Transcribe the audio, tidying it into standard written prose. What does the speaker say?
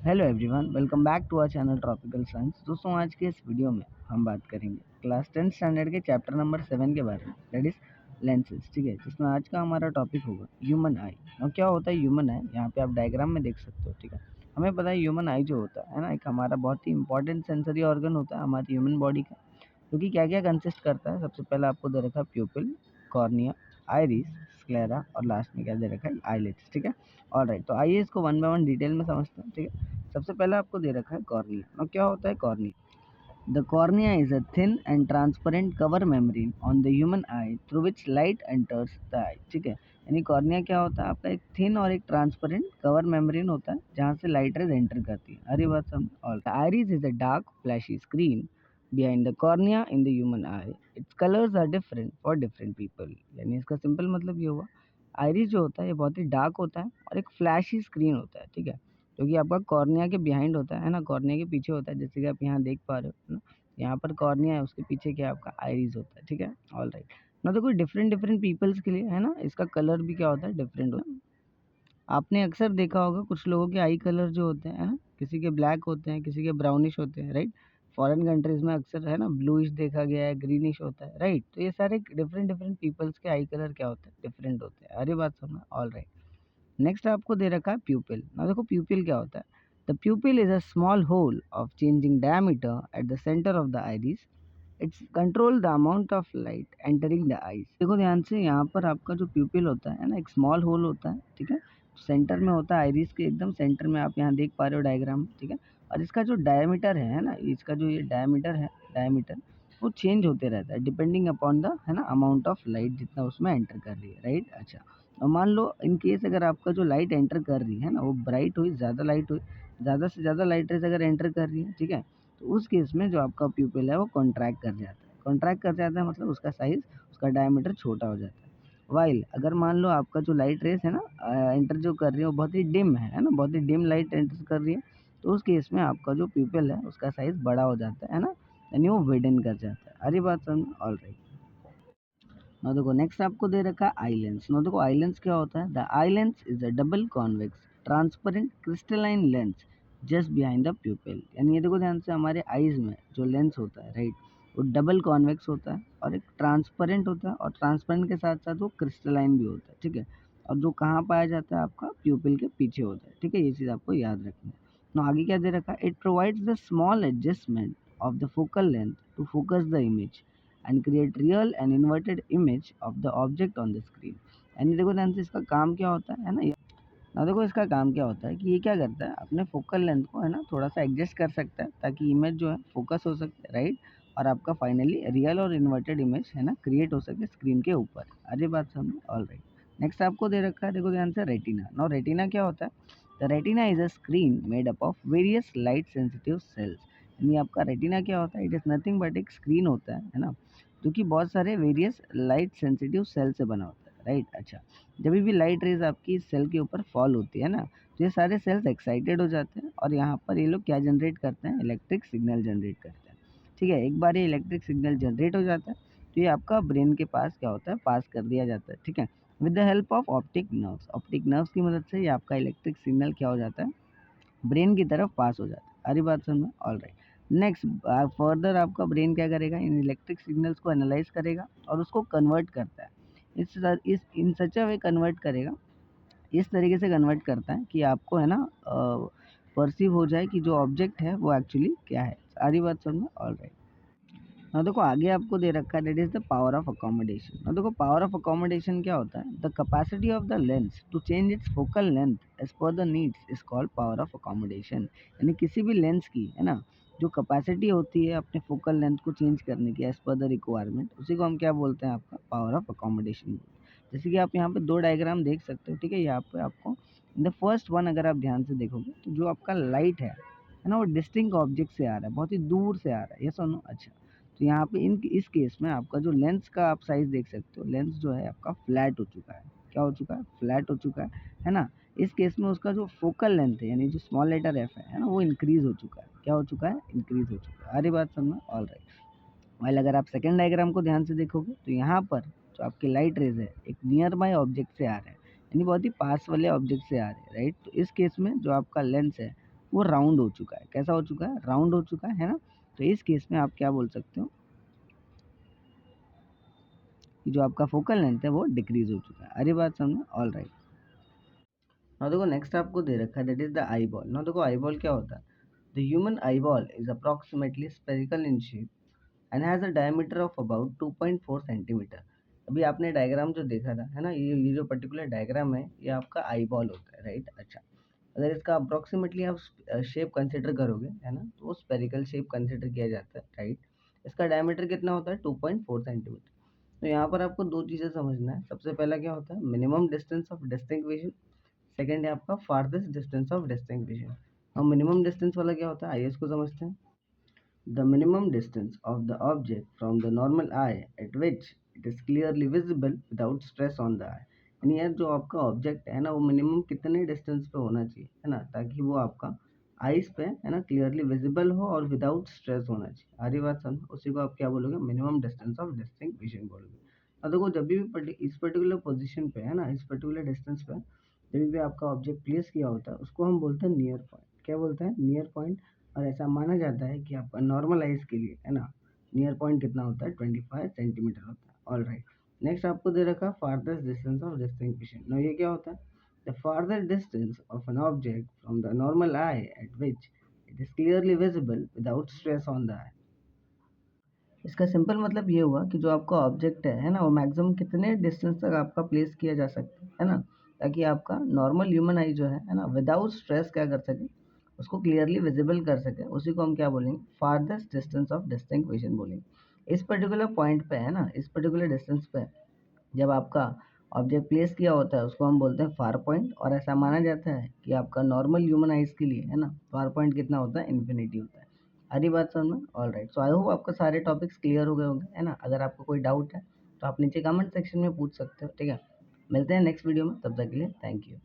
Hello everyone, welcome back to our channel tropical science. दोस्तों, आज के इस वीडियो में हम बात करेंगे क्लास 10 स्टैंडर्ड के चैप्टर नंबर 7 के बारे में, दैट इज लेंसेज। ठीक है, जिसमें आज का हमारा टॉपिक होगा ह्यूमन आई। और क्या होता है ह्यूमन आई, यहाँ पे आप डायग्राम में देख सकते हो। ठीक है, हमें पता है ह्यूमन आई जो होता है ना, एक हमारा बहुत ही इंपॉर्टेंट सेंसरी ऑर्गन होता है हमारी ह्यूमन बॉडी का, जो कि क्या क्या कंसिस्ट करता है। सबसे पहले आपको दे रखा है प्यूपिल, कॉर्निया, आइरिस, स्क्लेरा और लास्ट में क्या दे रखा है, आईलिड्स। ठीक है, ऑलराइट। तो आइए इसको वन बाय वन डिटेल में समझते हैं। ठीक है, सबसे पहले आपको दे रखा है कॉर्निया। और क्या होता है cornea? The cornea is a thin and transparent cover membrane on the human eye through which light enters the eye. ठीक है, यानी कॉर्निया क्या होता है आपका, एक थिन और एक ट्रांसपेरेंट कवर मेम्ब्रेन होता है जहाँ से लाइट रेज एंटर करती है। अरे बात समझ। All iris is a dark fleshy screen behind the cornea in the human eye. Its colors are different for different people. यानी इसका सिंपल मतलब ये हुआ, आइरिस जो होता है ये बहुत ही डार्क होता है और एक फ्लैशी स्क्रीन होता है। ठीक है, जो कि आपका कॉर्निया के बिहाइंड होता है ना, कॉर्निया के पीछे होता है, जैसे कि आप यहाँ देख पा रहे हो ना। यहाँ पर कॉर्निया है, उसके पीछे क्या आपका आइरिस होता है। ठीक है, ऑल राइट ना। तो कोई डिफरेंट डिफरेंट पीपल्स के लिए है ना, इसका कलर भी क्या होता है, डिफरेंट होता है। आपने अक्सर देखा होगा कुछ लोगों के आई कलर जो होते हैं ना, किसी के ब्लैक होते हैं, किसी के ब्राउनिश होते हैं, राइट। फॉरेन कंट्रीज में अक्सर है ना ब्लूइश देखा गया है, ग्रीनिश होता है, राइट। तो ये सारे डिफरेंट डिफरेंट पीपल्स के आई कलर क्या होते हैं, डिफरेंट होते हैं। अरे बात सुनना, ऑल राइट। नेक्स्ट आपको दे रखा है प्यूपिल। ना देखो प्यूपिल क्या होता है। The pupil is a small hole of changing diameter at the centre of the iris. It's control the amount of light entering the eyes. देखो ध्यान से, यहाँ पर आपका जो प्यूपिल होता है ना, एक स्मॉल होल होता है। ठीक है, सेंटर में होता है, आइरिस के एकदम सेंटर में, आप यहाँ देख पा रहे हो डायग्राम। ठीक है, और इसका जो डायमीटर है ना, इसका जो ये डायमीटर है, डायमीटर वो चेंज होते रहता है डिपेंडिंग अपॉन द है ना अमाउंट ऑफ लाइट जितना उसमें एंटर कर रही है, राइट। अच्छा, और मान लो इन केस अगर आपका जो लाइट एंटर कर रही है ना वो ब्राइट हुई, ज़्यादा लाइट हुई, ज़्यादा से ज़्यादा लाइट रेज अगर एंटर कर रही है, ठीक है, तो उस केस में जो आपका प्यूपिल है वो कॉन्ट्रैक्ट कर जाता है। कॉन्ट्रैक्ट कर जाता है मतलब उसका साइज़, उसका डायमीटर छोटा हो जाता है। वाइल अगर मान लो आपका जो लाइट रेस है ना एंटर जो कर रही है वो बहुत ही डिम है ना, बहुत ही डिम लाइट एंटर कर रही है, तो उस केस में आपका जो प्यूपिल है उसका साइज़ बड़ा हो जाता है ना, यानी वो विडन कर जाता है। अरे बात समझ, ऑल राइट। ना देखो नेक्स्ट आपको दे रखा है आई लेंस। ना देखो आई लेंस क्या होता है। The eye lens is a double convex transparent crystalline lens just behind the प्यूपिल। यानी ये देखो ध्यान से, हमारे आईज में जो लेंस होता है, राइट, वो डबल कॉन्वेक्स होता है और एक ट्रांसपेरेंट होता है, और ट्रांसपेरेंट के साथ साथ वो क्रिस्टलाइन भी होता है। ठीक है, और जो कहाँ पाया जाता है, आपका प्यूपिल के पीछे होता है। ठीक है, ये चीज़ आपको याद रखना है। ना आगे क्या दे रखा है। It provides the small adjustment of the focal length to focus the image and create real and inverted image of the object on the screen. यानी देखो ध्यान से, इसका काम क्या होता है ना, ना देखो इसका काम क्या होता है कि ये क्या करता है, अपने फोकल लेंथ को है ना थोड़ा सा एडजस्ट कर सकता है ताकि इमेज जो है फोकस हो सके, राइट, और आपका फाइनली रियल और इन्वर्टेड इमेज है ना क्रिएट हो सके स्क्रीन के ऊपर। अरे बात समझ, ऑल राइट। नेक्स्ट आपको दे रखा है, देखो ध्यान से, रेटिना। नो रेटिना क्या होता है। The retina is a screen made up of various light sensitive sales. यानी आपका रेटिना क्या होता है, इट इज़ नथिंग बट एक स्क्रीन होता है ना, जो कि बहुत सारे वेरियस लाइट सेंसिटिव सेल से बना होता है, राइट। अच्छा, जब भी लाइट रेज आपकी इस सेल के ऊपर फॉल होती है ना, तो ये सारे सेल्स एक्साइटेड हो जाते हैं और यहाँ पर ये लोग क्या जनरेट करते हैं, इलेक्ट्रिक सिग्नल जनरेट करते हैं। ठीक है, एक बार ये इलेक्ट्रिक सिग्नल जनरेट हो जाता है तो ये आपका ब्रेन के पास क्या होता है, पास कर दिया जाता है। ठीक है, with the help of optic nerves. Optic nerves की मदद से ये आपका इलेक्ट्रिक सिग्नल क्या हो जाता है, ब्रेन की तरफ पास हो जाता है। सारी बात समझ में, ऑल राइट। नेक्स्ट फर्दर आपका ब्रेन क्या करेगा, इन इलेक्ट्रिक सिग्नल्स को एनालाइज करेगा और उसको कन्वर्ट करता है। इस इन सच अ वे कन्वर्ट करेगा, इस तरीके से कन्वर्ट करता है कि आपको है ना परसीव हो जाए कि जो ऑब्जेक्ट है वो एक्चुअली क्या है। सारी बात समझ में, ऑल राइट। ना देखो आगे आपको दे रखा है, that is the power of accommodation. ना देखो पावर ऑफ अकोमोडेशन क्या होता है। The capacity of the lens to change its focal length as per the needs is called power of accommodation. यानी किसी भी लेंस की है ना जो कैपेसिटी होती है अपने फोकल लेंथ को चेंज करने की एज पर द रिक्वायरमेंट, उसी को हम क्या बोलते हैं, आपका पावर ऑफ अकोमोडेशन। जैसे कि आप यहाँ पे दो डायग्राम देख सकते हो। ठीक है, यहाँ पे आपको द फर्स्ट वन अगर आप ध्यान से देखोगे तो जो आपका लाइट है ना, वो डिस्टिंक्ट ऑब्जेक्ट से आ रहा है, बहुत ही दूर से आ रहा है, ये सुनो। अच्छा, तो यहाँ पे इस केस में आपका जो लेंस का आप साइज देख सकते हो, लेंस जो है आपका फ्लैट हो चुका है। क्या हो चुका है, फ्लैट हो चुका है ना। इस केस में उसका जो फोकल लेंथ है, यानी जो स्मॉल लेटर एफ है ना, वो इंक्रीज हो चुका है। क्या हो चुका है, इंक्रीज हो चुका है। अरे बात समझना, ऑल राइट। वाइल अगर आप सेकंड डायग्राम को ध्यान से देखोगे तो यहाँ पर जो आपकी लाइट रेज है एक नियर बाय ऑब्जेक्ट से आ रहा है, यानी बहुत ही पास वाले ऑब्जेक्ट से आ रहे हैं, राइट। तो इस केस में जो आपका लेंस है वो राउंड हो चुका है। कैसा हो चुका है? राउंड हो चुका है ना। तो इस केस में आप क्या बोल सकते हो कि जो आपका फोकल लेंथ है वो डिक्रीज हो चुका है। अरे बात समझ? All right. ना देखो नेक्स्ट आपको दे रखा है that is the eye ball. ना देखो आई बॉल क्या होता है? The human eye ball is approximately spherical in shape and has a diameter of about 2.4 centimetre. अभी आपने डायग्राम जो देखा था है ना, ये जो पर्टिकुलर डायग्राम है ये आपका आई बॉल होता है, राइट। अच्छा, अगर इसका अप्रॉक्सीमेटली आप शेप कंसिडर करोगे है ना, तो वो स्पेरिकल शेप कंसिडर किया जाता है, राइट। इसका डायमीटर कितना होता है? 2.4 सेंटीमीटर। तो यहाँ पर आपको दो चीज़ें समझना है। सबसे पहला क्या होता है? Minimum distance of distinction. Second है आपका फार्देस्ट डिस्टेंस ऑफ डिस्टिंक्विशन। और मिनिमम डिस्टेंस वाला क्या होता है? आइए इसको समझते हैं। The minimum distance of the object from the normal eye at which it is clearly visible without stress on the eye। यानी यार जो आपका ऑब्जेक्ट है ना वो मिनिमम कितने डिस्टेंस पे होना चाहिए है ना, ताकि वो आपका आइस पे है ना क्लियरली विजिबल हो और विदाउट स्ट्रेस होना चाहिए। आरी बात समझ? उसी को आप क्या बोलोगे? मिनिमम डिस्टेंस ऑफ डिस्टिंक्विशन बोलोगे। अब देखो जब भी इस पर्टिकुलर पोजीशन पे है ना, इस पर्टिकुलर डिस्टेंस पे जब भी आपका ऑब्जेक्ट प्लेस किया होता है उसको हम बोलते हैं नियर पॉइंट। क्या बोलते हैं? Near point. और ऐसा माना जाता है कि आपका नॉर्मल आइज के लिए है ना नियर पॉइंट कितना होता है? 25 सेंटीमीटर होता है। All right. नेक्स्ट आपको दे रखा farthest distance of distinction. No ये क्या होता है? The farther distance of an object from the normal eye at which it is clearly visible without stress on the eye. इसका सिंपल मतलब ये हुआ कि जो आपका ऑब्जेक्ट है ना, वो मैक्सिमम कितने डिस्टेंस तक आपका प्लेस किया जा सकता है ना, ताकि आपका नॉर्मल ह्यूमन आई जो है ना, विदाउट स्ट्रेस क्या कर सके? उसको क्लियरली विजिबल कर सके। उसी को हम क्या बोलेंगे? फारदेस्ट डिस्टेंस ऑफ डिस्टिंक्विशन बोलेंगे। इस पर्टिकुलर पॉइंट पे है ना, इस पर्टिकुलर डिस्टेंस पे जब आपका ऑब्जेक्ट प्लेस किया होता है उसको हम बोलते हैं फार पॉइंट। और ऐसा माना जाता है कि आपका नॉर्मल ह्यूमन आइज के लिए है ना फार पॉइंट कितना होता है? इन्फिनिटी होता है। सारी बात समझ में? All right. So I hope आपका सारे टॉपिक्स क्लियर हो गए होंगे है ना। अगर आपको कोई डाउट है तो आप नीचे कमेंट सेक्शन में पूछ सकते हो, ठीक है। मिलते हैं नेक्स्ट वीडियो में, तब तक के लिए थैंक यू।